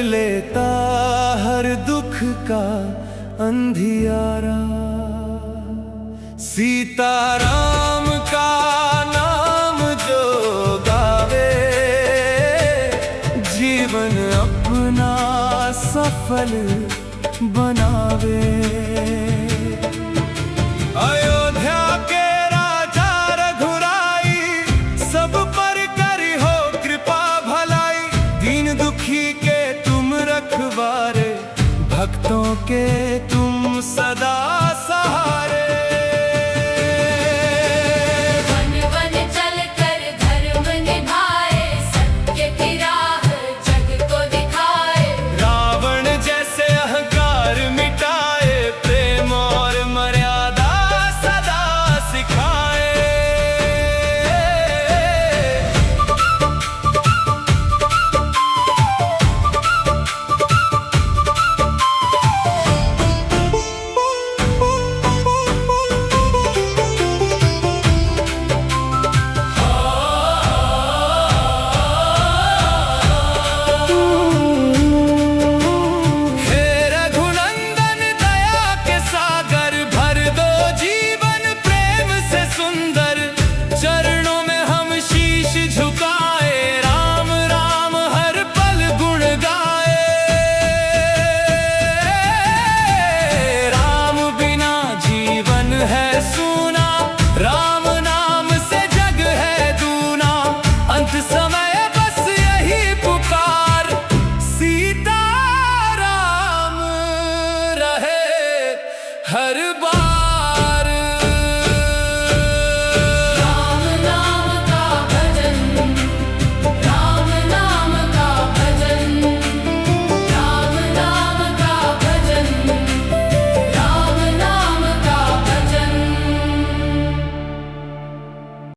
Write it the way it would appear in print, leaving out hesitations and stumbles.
लेता हर दुख का अंधियारा। सीताराम का नाम जो गावे, जीवन अपना सफल बनावे। अयोध्या के राजा रघुराई, सब पर करी हो कृपा भलाई। दीन दुखी के तुम रखवारे, भक्तों के तुम सदा सहारे।